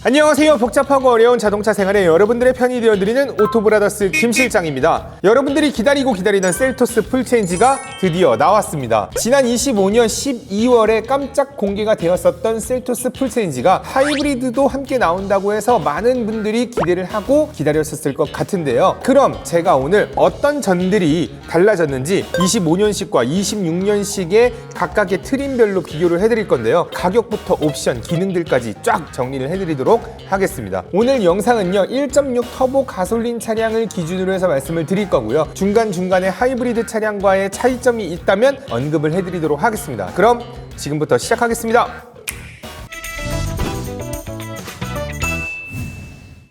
안녕하세요. 복잡하고 어려운 자동차 생활에 여러분들의 편이 되어드리는 오토브라더스 김 실장입니다. 여러분들이 기다리던 셀토스 풀체인지가 드디어 나왔습니다. 지난 25년 12월에 깜짝 공개가 되었었던 셀토스 풀체인지가 하이브리드도 함께 나온다고 해서 많은 분들이 기대를 하고 기다렸었을 것 같은데요. 그럼 제가 오늘 어떤 점들이 달라졌는지 25년식과 26년식의 각각의 트림별로 비교를 해드릴 건데요. 가격부터 옵션, 기능들까지 쫙 정리를 해드리도록 하겠습니다. 오늘 영상은요 1.6 터보 가솔린 차량을 기준으로 해서 말씀을 드릴 거고요. 중간중간에 하이브리드 차량과의 차이점이 있다면 언급을 해드리도록 하겠습니다. 그럼 지금부터 시작하겠습니다.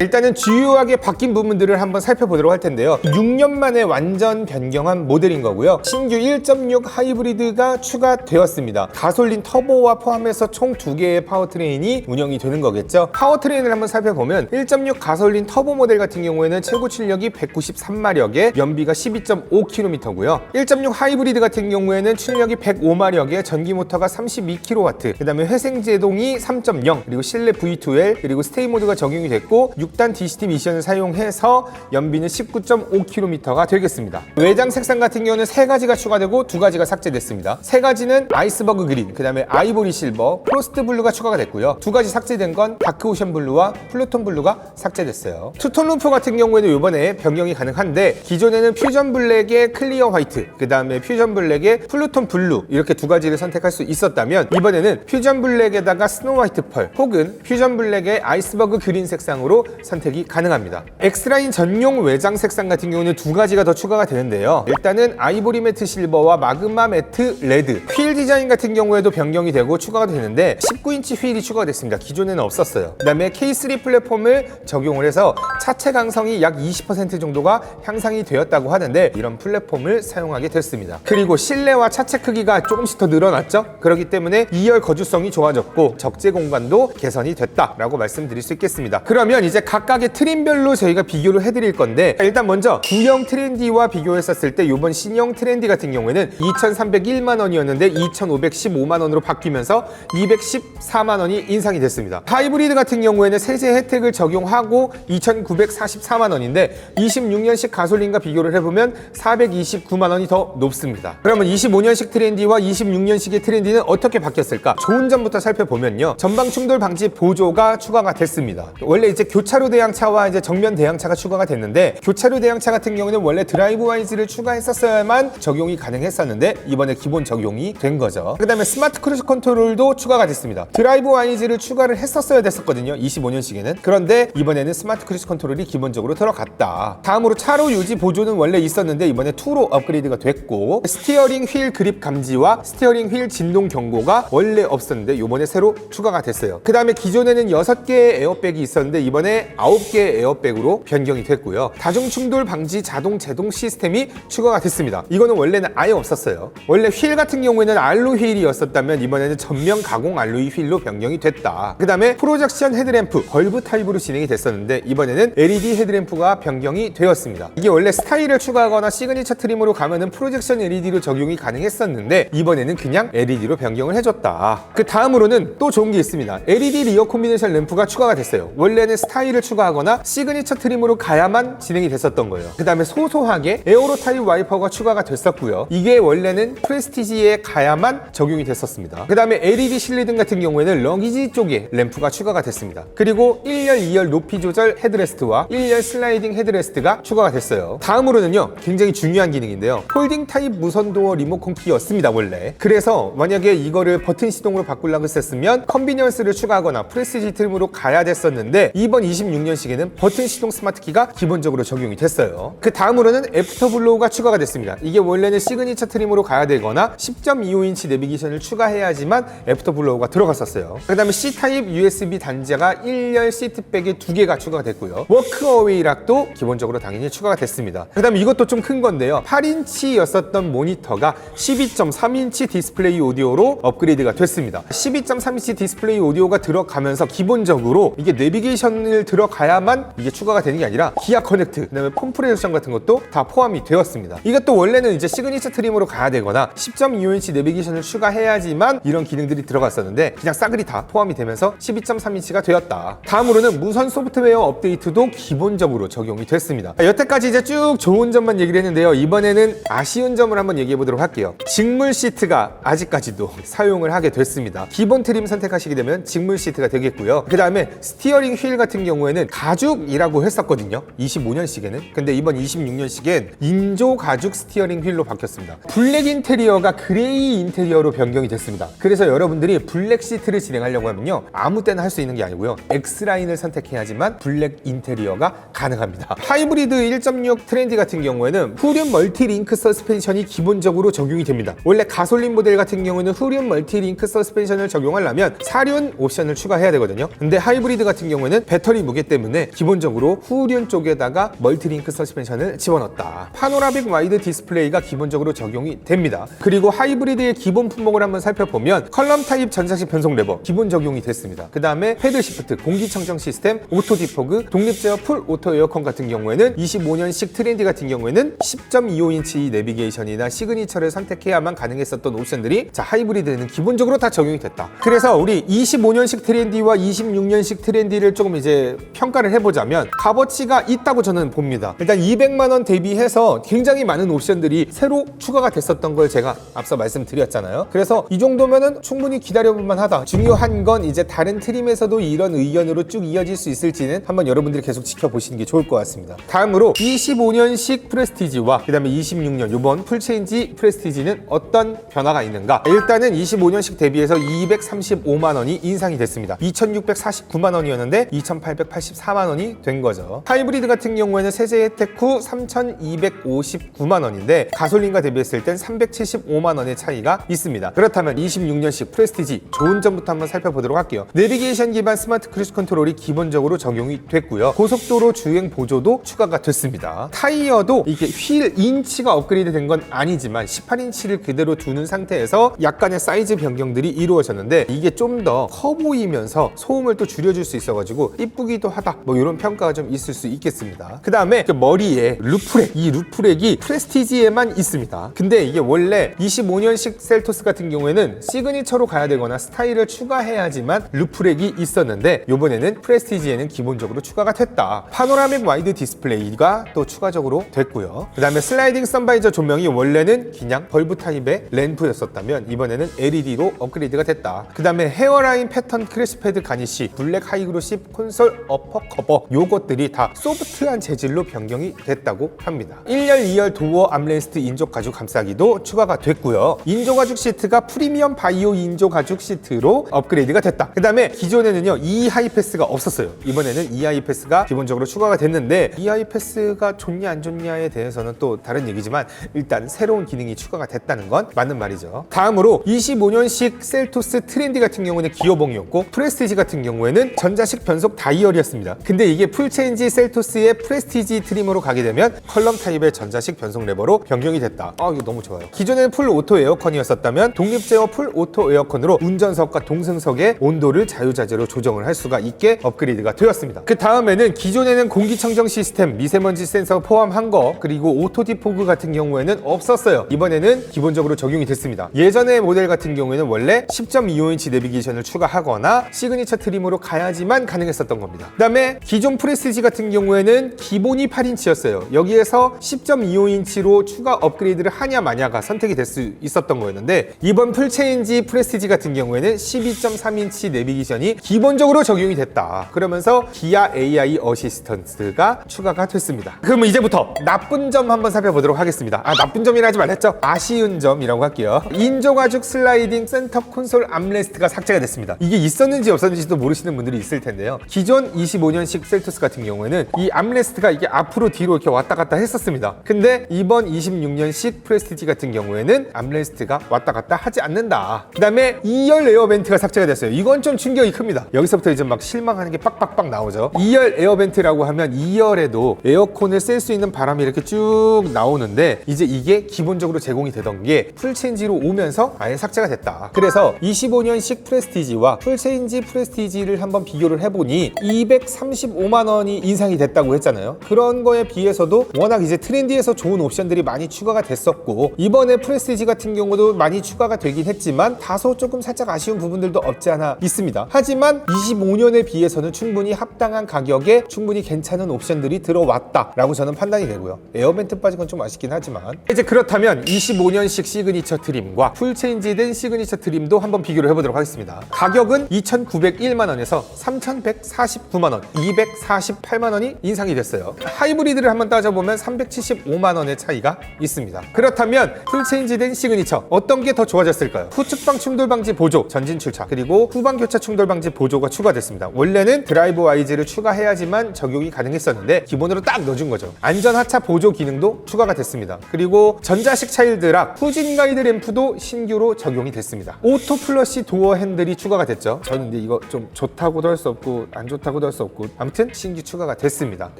일단은 주요하게 바뀐 부분들을 한번 살펴보도록 할 텐데요. 6년 만에 완전 변경한 모델인 거고요. 신규 1.6 하이브리드가 추가되었습니다. 가솔린 터보와 포함해서 총 2개의 파워트레인이 운영이 되는 거겠죠. 파워트레인을 한번 살펴보면 1.6 가솔린 터보 모델 같은 경우에는 최고 출력이 193마력에 연비가 12.5km고요. 1.6 하이브리드 같은 경우에는 출력이 105마력에 전기 모터가 32kW, 그 다음에 회생제동이 3.0, 그리고 실내 V2L, 그리고 스테이 모드가 적용이 됐고 6단 DCT 미션을 사용해서 연비는 19.5km가 되겠습니다. 외장 색상 같은 경우는 3가지가 추가되고 2가지가 삭제됐습니다. 3가지는 아이스버그 그린, 그 다음에 아이보리 실버, 프로스트 블루가 추가가 됐고요. 2가지 삭제된 건 다크 오션 블루와 플루톤 블루가 삭제됐어요. 투톤 루프 같은 경우에는 이번에 변경이 가능한데 기존에는 퓨전 블랙의 클리어 화이트, 그 다음에 퓨전 블랙의 플루톤 블루 이렇게 2가지를 선택할 수 있었다면 이번에는 퓨전 블랙에다가 스노우 화이트 펄 혹은 퓨전 블랙의 아이스버그 그린 색상으로 선택이 가능합니다. X라인 전용 외장 색상 같은 경우는 2가지가 더 추가가 되는데요. 일단은 아이보리 매트 실버와 마그마 매트 레드, 휠 디자인 같은 경우에도 변경이 되고 추가가 되는데 19인치 휠이 추가가 됐습니다. 기존에는 없었어요. 그 다음에 K3 플랫폼을 적용을 해서 차체 강성이 약 20% 정도가 향상이 되었다고 하는데 이런 플랫폼을 사용하게 됐습니다. 그리고 실내와 차체 크기가 조금씩 더 늘어났죠. 그렇기 때문에 2열 거주성이 좋아졌고 적재 공간도 개선이 됐다라고 말씀드릴 수 있겠습니다. 그러면 이제 각각의 트림별로 저희가 비교를 해드릴 건데 일단 먼저 구형 트렌디와 비교했었을 때 이번 신형 트렌디 같은 경우에는 2,301만 원이었는데 2,515만 원으로 바뀌면서 214만 원이 인상이 됐습니다. 하이브리드 같은 경우에는 세제 혜택을 적용하고 2,944만 원인데 26년식 가솔린과 비교를 해보면 429만 원이 더 높습니다. 그러면 25년식 트렌디와 26년식의 트렌디는 어떻게 바뀌었을까? 좋은 점부터 살펴보면요. 전방 충돌 방지 보조가 추가가 됐습니다. 원래 이제 교차로 대항차와 이제 정면 대항차가 추가가 됐는데 교차로 대항차 같은 경우는 원래 드라이브 와이즈를 추가했었어야만 적용이 가능했었는데 이번에 기본 적용이 된 거죠. 그 다음에 스마트 크루즈 컨트롤도 추가가 됐습니다. 드라이브 와이즈를 추가를 했었어야 됐었거든요. 25년식에는. 그런데 이번에는 스마트 크루즈 컨트롤이 기본적으로 들어갔다. 다음으로 차로 유지 보조는 원래 있었는데 이번에 2로 업그레이드가 됐고 스티어링 휠 그립 감지와 스티어링 휠 진동 경고가 원래 없었는데 이번에 새로 추가가 됐어요. 그 다음에 기존에는 6개의 에어백이 있었는데 이번에 9개의 에어백으로 변경이 됐고요. 다중충돌 방지 자동 제동 시스템이 추가가 됐습니다. 이거는 원래는 아예 없었어요. 원래 휠 같은 경우에는 알로이 휠이었었다면 이번에는 전면 가공 알로이 휠로 변경이 됐다. 그 다음에 프로젝션 헤드램프 벌브 타입으로 진행이 됐었는데 이번에는 LED 헤드램프가 변경이 되었습니다. 이게 원래 스타일을 추가하거나 시그니처 트림으로 가면은 프로젝션 LED로 적용이 가능했었는데 이번에는 그냥 LED로 변경을 해줬다. 그 다음으로는 또 좋은 게 있습니다. LED 리어 콤비네이션 램프가 추가가 됐어요. 원래는 스타일을 추가하거나 시그니처 트림으로 가야만 진행이 됐었던 거예요. 그 다음에 소소하게 에어로 타입 와이퍼가 추가가 됐었고요. 이게 원래는 프레스티지에 가야만 적용이 됐었습니다. 그 다음에 LED 실리등 같은 경우에는 러기지 쪽에 램프가 추가가 됐습니다. 그리고 1열, 2열 높이 조절 헤드레스트와 1열 슬라이딩 헤드레스트가 추가가 됐어요. 다음으로는요, 굉장히 중요한 기능인데요. 폴딩 타입 무선 도어 리모컨 키였습니다, 원래. 그래서 만약에 이거를 버튼 시동으로 바꾸려고 했었으면 컨비니언스를 추가하거나 프레스티지 트림으로 가야 됐었는데 이번 26년식에는 버튼 시동 스마트 키가 기본적으로 적용이 됐어요. 그 다음으로는 애프터블로우가 추가가 됐습니다. 이게 원래는 시그니처 트림으로 가야 되거나 10.25인치 내비게이션을 추가해야지만 애프터블로우가 들어갔었어요. 그 다음에 C타입 USB 단자가 1열 시트백에 2개가 추가가 됐고요. 워크어웨이 락도 기본적으로 당연히 추가가 됐습니다. 그 다음에 이것도 좀 큰 건데요. 8인치였었던 모니터가 12.3인치 디스플레이 오디오로 업그레이드가 됐습니다. 12.3인치 디스플레이 오디오가 들어가면서 기본적으로 이게 내비게이션을 들어가야만 이게 추가가 되는 게 아니라 기아 커넥트, 그다음에 폼프레션 같은 것도 다 포함이 되었습니다. 이것도 원래는 이제 시그니처 트림으로 가야 되거나 10.25인치 내비게이션을 추가해야지만 이런 기능들이 들어갔었는데 그냥 싸그리 다 포함이 되면서 12.3인치가 되었다. 다음으로는 무선 소프트웨어 업데이트도 기본적으로 적용이 됐습니다. 여태까지 이제 쭉 좋은 점만 얘기를 했는데요. 이번에는 아쉬운 점을 한번 얘기해 보도록 할게요. 직물 시트가 아직까지도 사용을 하게 됐습니다. 기본 트림 선택하시게 되면 직물 시트가 되겠고요. 그 다음에 스티어링 휠 같은 경우에는 가죽이라고 했었거든요. 25년식에는. 근데 이번 26년식엔 인조 가죽 스티어링 휠로 바뀌었습니다. 블랙 인테리어가 그레이 인테리어로 변경이 됐습니다. 그래서 여러분들이 블랙 시트를 진행하려고 하면요, 아무 때나 할 수 있는 게 아니고요, X라인을 선택해야지만 블랙 인테리어가 가능합니다. 하이브리드 1.6 트렌디 같은 경우에는 후륜 멀티 링크 서스펜션이 기본적으로 적용이 됩니다. 원래 가솔린 모델 같은 경우는 후륜 멀티 링크 서스펜션을 적용하려면 4륜 옵션을 추가해야 되거든요. 근데 하이브리드 같은 경우에는 배터리 무게 때문에 기본적으로 후륜 쪽에다가 멀티 링크 서스펜션을 집어넣었다. 파노라믹 와이드 디스플레이가 기본적으로 적용이 됩니다. 그리고 하이브리드의 기본 품목을 한번 살펴보면 컬럼 타입 전자식 변속 레버 기본 적용이 됐습니다. 그 다음에 패드 시프트, 공기청정 시스템, 오토 디포그, 독립 제어 풀 오토 에어컨 같은 경우에는 25년식 트렌디 같은 경우에는 10.25인치 내비게이션이나 시그니처를 선택해야만 가능했었던 옵션들이 자 하이브리드에는 기본적으로 다 적용이 됐다. 그래서 우리 25년식 트렌디와 26년식 트렌디를 조금 이제 평가를 해보자면 값어치가 있다고 저는 봅니다. 일단 200만 원 대비해서 굉장히 많은 옵션들이 새로 추가가 됐었던 걸 제가 앞서 말씀드렸잖아요. 그래서 이 정도면은 충분히 기다려볼만 하다. 중요한 건 이제 다른 트림에서도 이런 의견으로 쭉 이어질 수 있을지는 한번 여러분들이 계속 지켜보시는 게 좋을 것 같습니다. 다음으로 25년식 프레스티지와 그 다음에 26년 이번 풀체인지 프레스티지는 어떤 변화가 있는가. 일단은 25년식 대비해서 235만 원이 인상이 됐습니다. 2649만 원이었는데 2884만 원이 된 거죠. 하이브리드 같은 경우에는 세제 혜택 후 3259만 원인데 가솔린과 대비했을 땐 375만 원의 차이가 있습니다. 그렇다면 26년식 프레스티지 좋은 점부터 한번 살펴보도록 할게요. 내비게이션 기반 스마트 크루즈 컨트롤이 기본적으로 적용이 됐고요. 고속도로 주행 보조도 추가가 됐습니다. 타이어도 이게 휠 인치가 업그레이드 된 건 아니지만 18인치를 그대로 두는 상태에서 약간의 사이즈 변경들이 이루어졌는데 이게 좀 더 커 보이면서 소음을 또 줄여줄 수 있어가지고 이쁘기도 하다, 뭐 이런 평가가 좀 있을 수 있겠습니다. 그 다음에 머리에 루프렉, 이 루프렉이 프레스티지에만 있습니다. 근데 이게 원래 25년식 셀토스 같은 경우에는 시그니처로 가야 되거나 스타일을 추가해야지만 루프렉이 있었는데 이번에는 프레스티지에는 기본적으로 추가가 됐다. 파노라믹 와이드 디스플레이가 또 추가적으로 됐고요. 그 다음에 슬라이딩 선바이저 조명이 원래는 그냥 벌브 타입의 램프였었다면 이번에는 LED로 업그레이드가 됐다. 그 다음에 헤어라인 패턴 크래시 패드 가니쉬, 블랙 하이그로십 콘솔 어퍼 커버 요것들이 다 소프트한 재질로 변경이 됐다고 합니다. 1열, 2열 도어 암레스트 인조 가죽 감싸기도 추가가 됐고요. 인조 가죽 시트가 프리미엄 바이오 인조 가죽 시트로 업그레이드가 됐다. 그 다음에 기존에는요 E 하이패스가 없었어요. 이번에는 E 하이패스가 기본적으로 추가가 됐는데 E 하이패스가 좋냐 안 좋냐에 대해서는 또 다른 얘기지만 일단 새로운 기능이 추가가 됐다는 건 맞는 말이죠. 다음으로 25년식 셀토스 트렌디 같은 경우는 기어봉이었고 프레스티지 같은 경우에는 전자식 변속 다이얼이었습니다. 근데 이게 풀체인지 셀토스의 프레스티지 트림으로 가게 되면 컬럼 타입의 전자식 변속 레버로 변경이 됐다. 이거 너무 좋아요. 기존에는 풀 오토 에어컨이었었다면 독립 제어 풀 오토 에어컨으로 운전석과 동승석의 온도를 자유자재로 조정을 할 수가 있게 업그레이드가 되었습니다. 그 다음에는 기존에는 공기청정 시스템, 미세먼지 센서 포함한 거, 그리고 오토 디포그 같은 경우에는 없었어요. 이번에는 기본적으로 적용이 됐습니다. 예전의 모델 같은 경우에는 원래 10.25인치 내비게이션을 추가하거나 시그니처 트림으로 가야지만 가능했었던 겁니다. 그 다음에 기존 프레스티지 같은 경우에는 기본이 8인치였어요. 여기에서 10.25인치로 추가 업그레이드를 하냐 마냐가 선택이 될 수 있었던 거였는데 이번 풀체인지 프레스티지 같은 경우에는 12.3인치 내비게이션이 기본적으로 적용이 됐다. 그러면서 기아 AI 어시스턴트가 추가가 됐습니다. 그러면 이제부터 나쁜 점 한번 살펴보도록 하겠습니다. 나쁜 점이라 하지 말랬죠? 아쉬운 점이라고 할게요. 인조 가죽 슬라이딩 센터 콘솔 암레스트가 삭제가 됐습니다. 이게 있었는지 없었는지도 모르시는 분들이 있을 텐데요. 기존 25년식 셀토스 같은 경우에는 이 암레스트가 이게 앞으로 뒤로 이렇게 왔다 갔다 했었습니다. 근데 이번 26년식 프레스티지 같은 경우에는 암레스트가 왔다 갔다 하지 않는다. 그 다음에 2열 에어벤트가 삭제가 됐어요. 이건 좀 충격이 큽니다. 여기서부터 이제 막 실망하는 게 빡빡빡 나오죠. 2열 에어벤트라고 하면 2열에도 에어컨을 쐴 수 있는 바람이 이렇게 쭉 나오는데 이제 이게 기본적으로 제공이 되던 게 풀체인지로 오면서 아예 삭제가 됐다. 그래서 25년식 프레스티지와 풀체인지 프레스티지를 한번 비교를 해보니 235만 원이 인상이 됐다고 했잖아요. 그런 거에 비해서도 워낙 이제 트렌디에서 좋은 옵션들이 많이 추가가 됐었고, 이번에 프레스티지 같은 경우도 많이 추가가 되긴 했지만 다소 조금 살짝 아쉬운 부분들도 없지 않아 있습니다. 하지만 25년에 비해서는 충분히 합당한 가격에 충분히 괜찮은 옵션들이 들어왔다라고 저는 판단이 되고요. 에어벤트 빠진 건 좀 아쉽긴 하지만, 이제 그렇다면 25년식 시그니처 트림과 풀체인지된 시그니처 트림도 한번 비교를 해보도록 하겠습니다. 가격은 2,901만 원에서 3,149만 원, 248만 원이 인상이 됐어요. 하이브리드를 한번 따져보면 375만 원의 차이가 있습니다. 그렇다면 풀체인지된 시그니처 어떤 게 더 좋아졌을까요? 후측방 충돌 방지 보조, 전진 출차, 그리고 후방 교차 충돌 방지 보조가 추가됐습니다. 원래는 드라이브 와이즈를 추가해야지만 적용이 가능했었는데 기본으로 딱 넣어준 거죠. 안전 하차 보조 기능도 추가가 됐습니다. 그리고 전자식 차일드락, 후진 가이드 램프도 신규로 적용이 됐습니다. 오토 플러시 도어 핸들이 추가가 됐죠. 저는 근데 이거 좀 좋다고도 할 수 없고 안 좋다고도 할 수 없고, 아무튼 신규 추가가 됐습니다.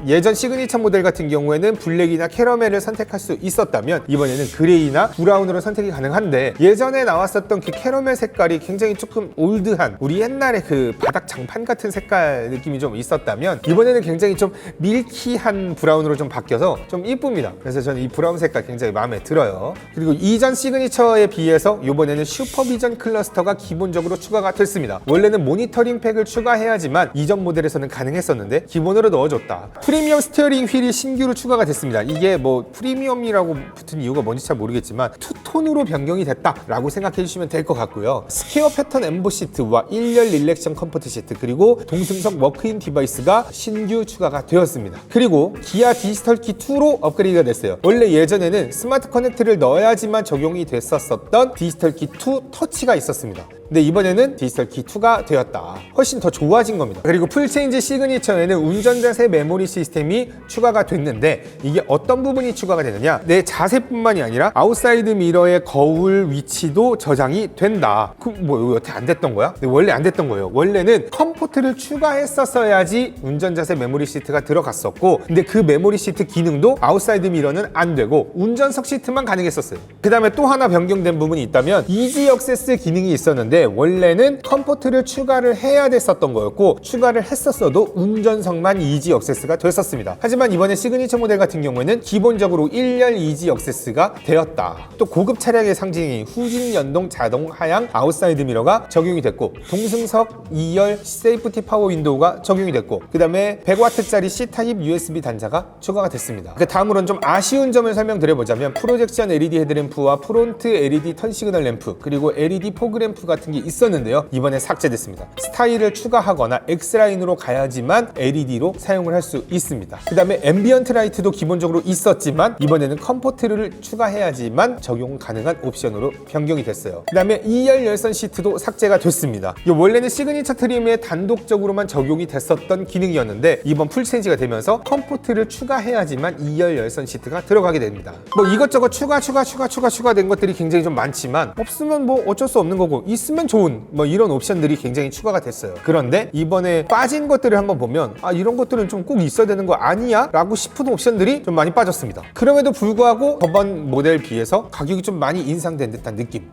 예전 시그니처 모델 같은 경우에는 블랙이나 캐러멜을 선택할 수 있었다면 이번에는 그레이나 브라운으로 선택이 가능한데, 예전에 나왔었던 그 캐러멜 색깔이 굉장히 조금 올드한 우리 옛날에 그 바닥 장판 같은 색깔 느낌이 좀 있었다면 이번에는 굉장히 좀 밀키한 브라운으로 좀 바뀌어서 좀 이쁩니다. 그래서 저는 이 브라운 색깔 굉장히 마음에 들어요. 그리고 이전 시그니처에 비해서 이번에는 슈퍼비전 클러스터가 기본적으로 추가가 됐습니다. 원래는 모니터링 팩을 추가해야지만 이전 모델에서는 가능했었는데 기본으로 넣어줬다. 프리미엄 스티어링 휠이 신규로 추가가 됐습니다. 이게 뭐 프리미엄이라고 붙은 이유가 뭔지 잘 모르겠지만 투톤으로 변경이 됐다라고 생각해 주시면 될 것 같고요. 스퀘어 패턴 엠보 시트와 1열 릴렉션 컴포트 시트, 그리고 동승석 워크인 디바이스가 신규 추가가 되었습니다. 그리고 기아 디지털 키 2로 업그레이드가 됐어요. 원래 예전에는 스마트 커넥트를 넣어야지만 적용이 됐었던 디지털 키 2 터치가 있었습니다. 근데 이번에는 디지털 키 2가 되었다. 훨씬 더 좋아진 겁니다. 그리고 풀체인지 시그니처에는 운전자세 메모리 시스템이 추가가 됐는데, 이게 어떤 부분이 추가가 되느냐, 내 자세뿐만이 아니라 아웃사이드 미러의 거울 위치도 저장이 된다. 뭐 여태 안 됐던 거야? 근데 원래 안 됐던 거예요. 원래는 컴포트를 추가했었어야지 운전자세 메모리 시트가 들어갔었고, 근데 그 메모리 시트 기능도 아웃사이드 미러는 안 되고 운전석 시트만 가능했었어요. 그 다음에 또 하나 변경된 부분이 있다면 이지 액세스 기능이 있었는데, 원래는 컴포트를 추가를 해야 됐었던 거였고 추가를 했었어도 운전석만 이지 액세스가 됐었습니다. 하지만 이번에 시그니처 모델 같은 경우에는 기본적으로 1열 이지 액세스가 되었다. 또 고급 차량의 상징인 후진 연동 자동 하향 아웃사이드 미러가 적용이 됐고, 동승석 2열 세이프티 파워 윈도우가 적용이 됐고, 그 다음에 100W짜리 C타입 USB 단자가 추가가 됐습니다. 그 다음으로는 좀 아쉬운 점을 설명드려보자면, 프로젝션 LED 헤드램프와 프론트 LED 턴 시그널 램프, 그리고 LED 포그 램프 같은 게 있었는데요. 이번에 삭제됐습니다. 스타일을 추가하거나 X라인으로 가야지만 LED로 사용을 할 수 있습니다. 그 다음에 앰비언트 라이트도 기본적으로 있었지만 이번에는 컴포트를 추가해야지만 적용 가능한 옵션으로 변경이 됐어요. 그 다음에 2열 열선 시트도 삭제가 됐습니다. 원래는 시그니처 트림에 단독적으로만 적용이 됐었던 기능이었는데 이번 풀체인지가 되면서 컴포트를 추가해야지만 2열 열선 시트가 들어가게 됩니다. 뭐 이것저것 추가된 것들이 굉장히 좀 많지만, 없으면 뭐 어쩔 수 없는 거고 있으면 좋은 뭐 이런 옵션들이 굉장히 추가가 됐어요. 그런데 이번에 빠진 것들을 한번 보면, 아 이런 것들은 좀 꼭 있어야 되는 거 아니야? 라고 싶은 옵션들이 좀 많이 빠졌습니다. 그럼에도 불구하고 저번 모델 비해서 가격이 좀 많이 인상된 듯한 느낌.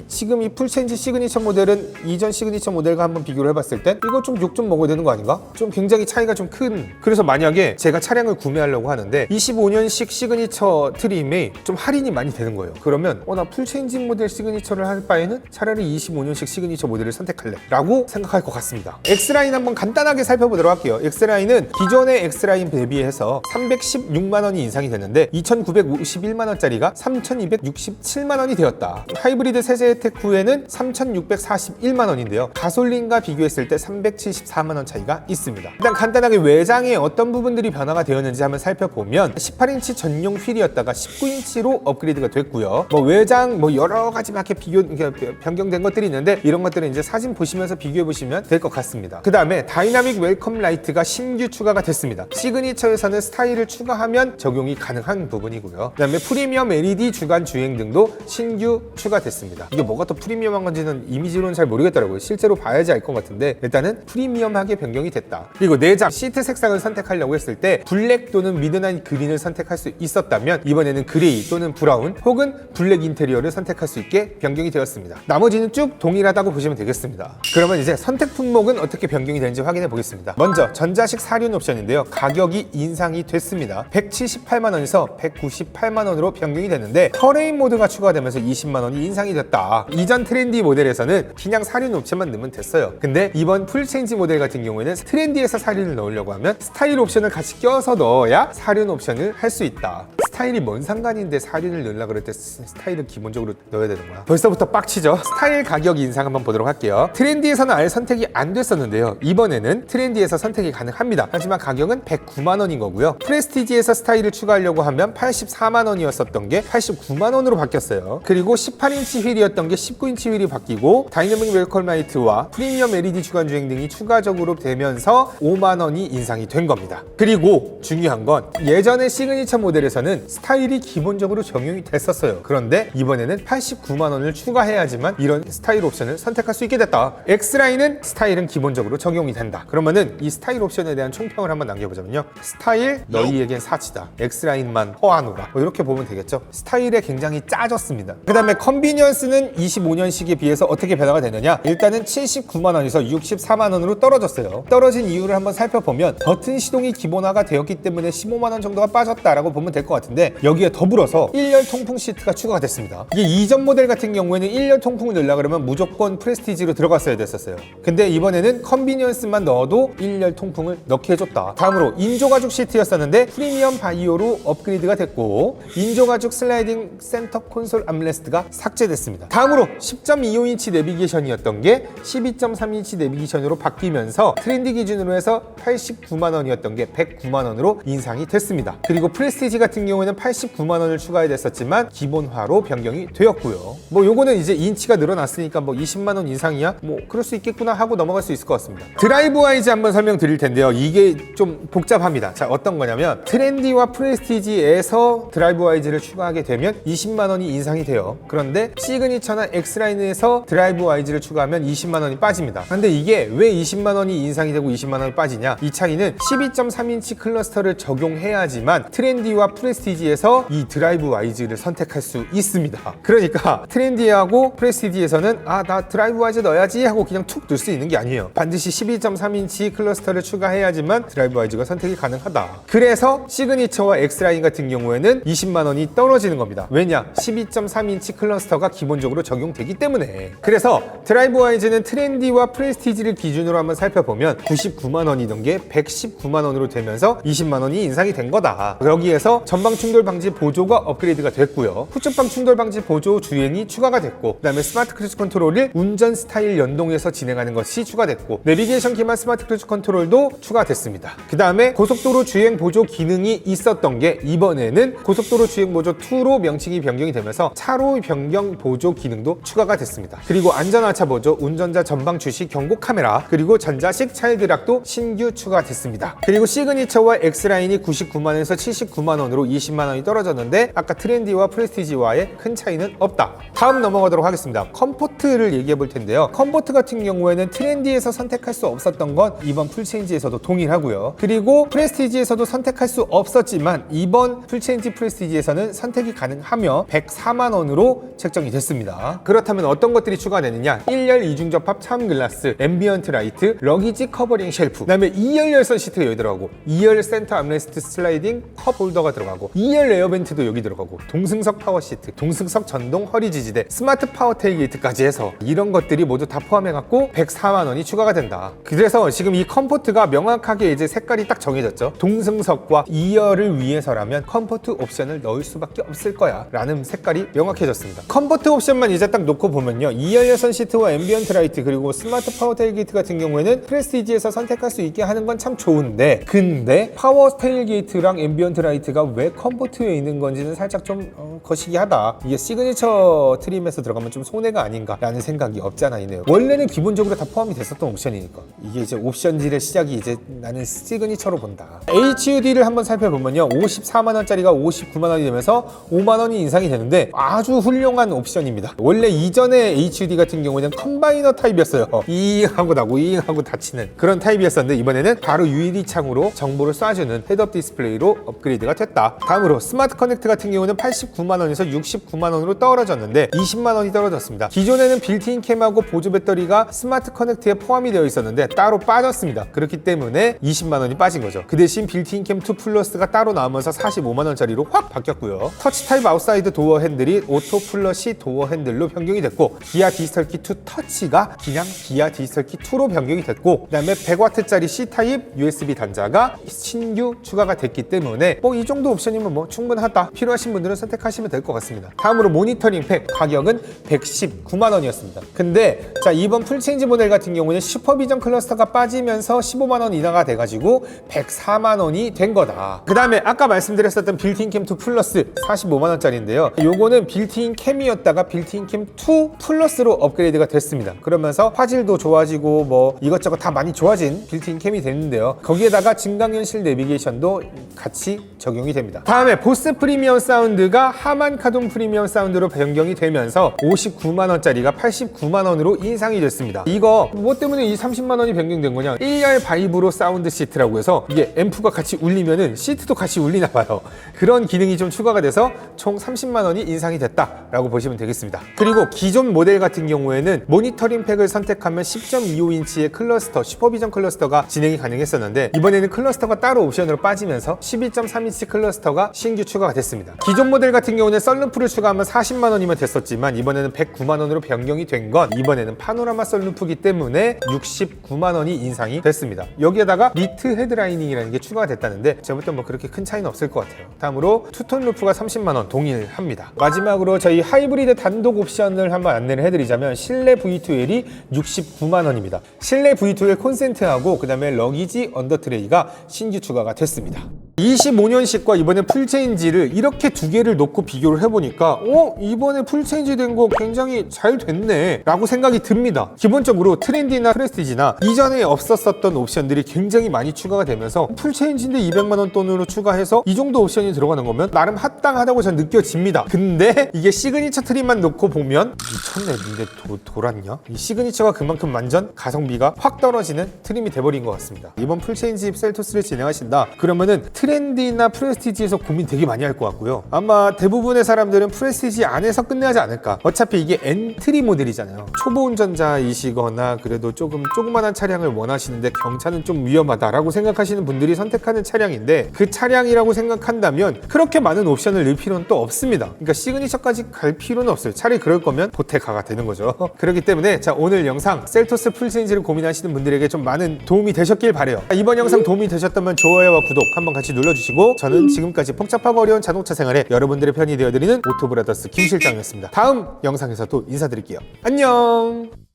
지금 이 풀체인지 시그니처 모델은 이전 시그니처 모델과 한번 비교를 해봤을 때 이거 좀 욕 좀 먹어야 되는 거 아닌가? 좀 굉장히 차이가 좀 큰. 그래서 만약에 제가 차량을 구매하려고 하는데 25년식 시그니처 트림에 좀 할인이 많이 되는 거예요. 그러면 나 풀체인지 모델 시그니처를 할 바에는 차라리 25년식 시그니처 모델을 선택할래 라고 생각할 것 같습니다. X라인 한번 간단하게 살펴보도록 할게요. X라인은 기존의 X라인 대비해서 316만원이 인상이 됐는데 2,951만원짜리가 3,267만원이 되었다. 하이브리드 세제 혜택 후에는 3,641만원인데요. 가솔린과 비교했을 때 374만원 차이가 있습니다. 일단 간단하게 외장에 어떤 부분들이 변화가 되었는지 한번 살펴보면, 18인치 전용 휠이었다가 19인치로 업그레이드가 됐고요. 뭐 외장 뭐 여러 가지 막 이렇게 변경된 것들이 있는데 이런 것들은 이제 사진 보시면서 비교해 보시면 될 것 같습니다. 그 다음에 다이나믹 웰컴 라이트가 신규 추가가 됐습니다. 시그니처에서는 스타일을 추가하면 적용이 가능한 부분이고요. 그 다음에 프리미엄 LED 주간 주행 등도 신규 추가됐습니다. 이게 뭐가 더 프리미엄한 건지는 이미지로는 잘 모르겠더라고요. 실제로 봐야지 알 것 같은데 일단은 프리미엄하게 변경이 됐다. 그리고 내장 시트 색상을 선택하려고 했을 때 블랙 또는 미드나잇 그린을 선택할 수 있었다면 이번에는 그레이 또는 브라운 혹은 블랙 인테리어를 선택할 수 있게 변경이 되었습니다. 나머지는 쭉 동일하다고 보시면 되겠습니다. 그러면 이제 선택 품목은 어떻게 변경이 되는지 확인해 보겠습니다. 먼저 전자식 사륜 옵션인데요. 가격이 인상이 됐습니다. 178만 원에서 198만 원으로 변경이 됐는데 터레인 모드가 추가되면서 20만 원이 인상이 됐다. 이전 트렌디 모델에서는 그냥 사륜 옵션만 넣으면 됐어요. 근데 이번 풀체인지 모델 같은 경우에는 트렌디에서 사륜을 넣으려고 하면 스타일 옵션을 같이 껴서 넣어야 사륜 옵션을 할 수 있다. 스타일이 뭔 상관인데 사륜을 넣으려고 그럴 때 스타일을 기본적으로 넣어야 되는 거야. 벌써부터 빡치죠? 스타일 가격 인상 한번 보도록 할게요. 트렌디에서는 아예 선택이 안 됐었는데요. 이번에는 트렌디에서 선택이 가능합니다. 하지만 가격은 109만 원인 거고요. 프레스티지에서 스타일을 추가하려고 하면 84만 원이었었던 게 89만 원으로 바뀌었어요. 그리고 18인치 휠이었던 게 19인치 휠이 바뀌고 다이내믹 웰컴 라이트와 프리미엄 LED 주간 주행 등이 추가적으로 되면서 5만 원이 인상이 된 겁니다. 그리고 중요한 건 예전에 시그니처 모델에서는 스타일이 기본적으로 적용이 됐었어요. 그런데 이번에는 89만 원을 추가해야지만 이런 스타일 옵션을 선택할 수 있게 됐다. X라인은 스타일은 기본적으로 적용이 된다. 그러면은 이 스타일 옵션에 대한 총평을 한번 남겨보자면요. 스타일 너희에겐 사치다. X라인만 허하노라. 뭐 이렇게 보면 되겠죠. 스타일에 굉장히 짜졌습니다. 그 다음에 컨비니언스는 25년식에 비해서 어떻게 변화가 되느냐. 일단은 79만 원에서 64만 원으로 떨어졌어요. 떨어진 이유를 한번 살펴보면 버튼 시동이 기본화가 되었기 때문에 15만 원 정도가 빠졌다라고 보면 될 것 같은데 여기에 더불어서 1열 통풍 시트가 추가가 됐습니다. 이게 이전 모델 같은 경우에는 1열 통풍을 넣으려고 그러면 무조건 프레스티지로 들어갔어야 됐었어요. 근데 이번에는 컨비니언스만 넣어도 1열 통풍을 넣게 해줬다. 다음으로 인조가죽 시트였었는데 프리미엄 바이오로 업그레이드가 됐고 인조가죽 슬라이딩 센터 콘솔 암레스트가 삭제됐습니다. 다음으로 10.25인치 내비게이션이었던 게 12.3인치 내비게이션으로 바뀌면서 트렌디 기준으로 해서 89만 원이었던 게 109만 원으로 인상이 됐습니다. 그리고 프레스티지 같은 경우에는 89만 원을 추가해 됐었지만 기본화로 변경이 되었고요. 뭐 요거는 이제 인치가 늘어났으니까 뭐 20만 원 인상이야? 뭐 그럴 수 있겠구나 하고 넘어갈 수 있을 것 같습니다. 드라이브 와이즈 한번 설명드릴 텐데요. 이게 좀 복잡합니다. 자, 어떤 거냐면 트렌디와 프레스티지에서 드라이브 와이즈를 추가하게 되면 20만 원이 인상이 돼요. 그런데 시그니처나 X라인에서 드라이브 와이즈를 추가하면 20만 원이 빠집니다. 근데 이게 왜 20만 원이 인상이 되고 20만 원이 빠지냐? 이 차이는 12.3인치 클러스터를 적용해야지만 트렌디와 프레스티지에서 이 드라이브 와이즈를 선택할 수 있습니다. 그러니까 트렌디하고 프레스티지에서는 나 드라이브 와이즈 넣어야지 하고 그냥 툭 넣을 수 있는 게 아니에요. 반드시 12.3인치 클러스터를 추가해야지만 드라이브 와이즈가 선택이 가능하다. 그래서 시그니처와 X라인 같은 경우에는 20만 원이 떨어지는 겁니다. 왜냐? 12.3인치 클러스터가 기본적으로 적용되기 때문에. 그래서 드라이브 와이즈는 트렌디와 프레스티지를 기준으로 한번 살펴보면 99만 원이던 게 119만 원으로 되면서 20만 원이 인상이 된 거다. 여기에서 전방 충돌 방지 보조가 업그레이드가 됐고요. 후측방 충돌 방지 보조 주행이 추가가 됐고, 그 다음에 스마트 크루즈 컨트롤을 운전 스타일 연동해서 진행하는 것이 추가됐고, 내비게이션 기반 스마트 크루즈 컨트롤도 추가됐습니다. 그 다음에 고속도로 주행 보조 기능이 있었던 게 이번에는 고속도로 주행 보조 2로 명칭이 변경이 되면서 차로 변경 보조 기능도 추가가 됐습니다. 그리고 안전하차 보조, 운전자 전방 주시 경고 카메라, 그리고 전자식 차일드락도 신규 추가됐습니다. 그리고 시그니처와 X라인이 99만 원에서 79만 원으로 20만 원이 떨어졌는데 아까 트렌디와 프레스티지와의 큰 차이는 없다. 다음 넘어가도록 하겠습니다. 컴포트를 얘기해 볼 텐데요. 컴포트 같은 경우에는 트렌디에서 선택할 수 없었던 건 이번 풀체인지에서도 동일하고요. 그리고 프레스티지에서도 선택할 수 없었지만 이번 풀체인지 프레스티지에서는 선택이 가능하며 104만 원으로 책정이 됐습니다. 그렇다면 어떤 것들이 추가되느냐? 1열 이중 접합 차음 글라스, 앰비언트 라이트, 러기지 커버링 쉘프, 그 다음에 2열 열선 시트가 여기 들어가고 2열 센터 암레스트 슬라이딩 컵 홀더가 들어가고 2열 에어벤트도 여기 들어가고 동승석 파워 시트, 동승석 전동 허리 지지대, 스마트 파워 테일게이트까지 해서 이런 것들이 모두 다 포함해갖고 104만 원이 추가가 된다. 그래서 지금 이 컴포트가 명확하게 이제 색깔이 딱 정해졌죠. 동승석과 2열을 위해서라면 컴포트 옵션을 넣을 수밖에 없을 거야 라는 색깔이 명확해졌습니다. 컴포트 옵션만 이제 딱 놓고 보면요, 2열 열선 시트와 앰비언트 라이트 그리고 스마트 파워 테일게이트 같은 경우에는 프레스티지에서 선택할 수 있게 하는 건 참 좋은데, 근데 파워 테일게이트랑 앰비언트 라이트가 왜 컴포트에 있는 건지는 살짝 좀 거시기하다. 이게 시그니처 트림에서 들어가면 좀 손해가 아닌가라는 생각이 없지 않아 있네요. 원래는 기본적으로 다 포함이 됐었던 옵션이니까 이게 이제 옵션질의 시작이 이제 나는 시그니처로 본다. HUD를 한번 살펴보면요, 54만 원짜리가 59만 원이 되면서 5만 원이 인상이 되는데 아주 훌륭한 옵션입니다. 원래 이전에 HUD 같은 경우에는 컴바이너 타입이었어요. 이잉하고 나고 이잉하고 닫히는 그런 타입이었었는데 이번에는 바로 UED 창으로 정보를 쏴주는 헤드업 디스플레이로 업그레이드가 됐다. 다음 다음으로 스마트 커넥트 같은 경우는 89만 원에서 69만 원으로 떨어졌는데 20만 원이 떨어졌습니다. 기존에는 빌트인 캠하고 보조 배터리가 스마트 커넥트에 포함이 되어 있었는데 따로 빠졌습니다. 그렇기 때문에 20만 원이 빠진 거죠. 그 대신 빌트인 캠 2 플러스가 따로 나오면서 45만 원짜리로 확 바뀌었고요. 터치 타입 아웃사이드 도어 핸들이 오토 플러시 도어 핸들로 변경이 됐고, 기아 디지털 키 2 터치가 그냥 기아 디지털 키 2로 변경이 됐고, 그다음에 100W짜리 C 타입 USB 단자가 신규 추가가 됐기 때문에 이 정도 옵션이면 충분하다. 필요하신 분들은 선택하시면 될 것 같습니다. 다음으로 모니터링 팩 가격은 119만 원이었습니다. 근데 자, 이번 풀체인지 모델 같은 경우는 슈퍼비전 클러스터가 빠지면서 15만 원 인하가 돼가지고 104만 원이 된 거다. 그 다음에 아까 말씀드렸었던 빌트인 캠 2 플러스 45만 원짜리인데요. 요거는 빌트인 캠이었다가 빌트인 캠 2 플러스로 업그레이드가 됐습니다. 그러면서 화질도 좋아지고 이것저것 다 많이 좋아진 빌트인 캠이 됐는데요. 거기에다가 증강현실 내비게이션도 같이 적용이 됩니다. 다음에 보스 프리미엄 사운드가 하만 카돈 프리미엄 사운드로 변경이 되면서 59만 원짜리가 89만 원으로 인상이 됐습니다. 이거 뭐 때문에 이 30만 원이 변경된 거냐? AR 바이브로 사운드 시트라고 해서 이게 앰프가 같이 울리면은 시트도 같이 울리나 봐요. 그런 기능이 좀 추가가 돼서 총 30만 원이 인상이 됐다라고 보시면 되겠습니다. 그리고 기존 모델 같은 경우에는 모니터링 팩을 선택하면 10.25인치의 클러스터, 슈퍼비전 클러스터가 진행이 가능했었는데 이번에는 클러스터가 따로 옵션으로 빠지면서 12.3인치 클러스터가 신규 추가가 됐습니다. 기존 모델 같은 경우는 썬루프를 추가하면 40만 원이면 됐었지만 이번에는 109만 원으로 변경이 된 건 이번에는 파노라마 썬루프이기 때문에 69만 원이 인상이 됐습니다. 여기에다가 니트 헤드라이닝이라는 게 추가가 됐다는데 제가 볼 때 그렇게 큰 차이는 없을 것 같아요. 다음으로 투톤 루프가 30만 원 동일합니다. 마지막으로 저희 하이브리드 단독 옵션을 한번 안내를 해드리자면 실내 V2L이 69만 원입니다. 실내 V2L 콘센트하고 그 다음에 러기지 언더트레이가 신규 추가가 됐습니다. 25년식과 이번에 풀체인지를 이렇게 두 개를 놓고 비교를 해보니까 이번에 풀체인지 된 거 굉장히 잘 됐네 라고 생각이 듭니다. 기본적으로 트렌디나 프레스티지나 이전에 없었었던 옵션들이 굉장히 많이 추가가 되면서 풀체인지인데 200만 원 돈으로 추가해서 이 정도 옵션이 들어가는 거면 나름 합당하다고 전 느껴집니다. 근데 이게 시그니처 트림만 놓고 보면 미쳤네. 근데 돌았냐? 이 시그니처가 그만큼 완전 가성비가 확 떨어지는 트림이 돼버린 것 같습니다. 이번 풀체인지 셀토스를 진행하신다 그러면은 트렌디나 프레스티지에서 고민 되게 많이 할 것 같고요. 아마 대부분의 사람들은 프레스티지 안에서 끝내지 않을까. 어차피 이게 엔트리 모델이잖아요. 초보 운전자이시거나 그래도 조그만한 차량을 원하시는데 경차는 좀 위험하다라고 생각하시는 분들이 선택하는 차량인데 그 차량이라고 생각한다면 그렇게 많은 옵션을 넣을 필요는 또 없습니다. 그러니까 시그니처까지 갈 필요는 없어요. 차라리 그럴 거면 보테카가 되는 거죠. 그렇기 때문에 자, 오늘 영상 셀토스 풀체인지를 고민하시는 분들에게 좀 많은 도움이 되셨길 바래요. 이번 영상 도움이 되셨다면 좋아요와 구독 한번 같이 눌러주시고 저는 지금까지 복잡하고 어려운 자동차 생활에 여러분들의 편이 되어드리는 오토브라더스 김실장이었습니다. 다음 영상에서 또 인사드릴게요. 안녕.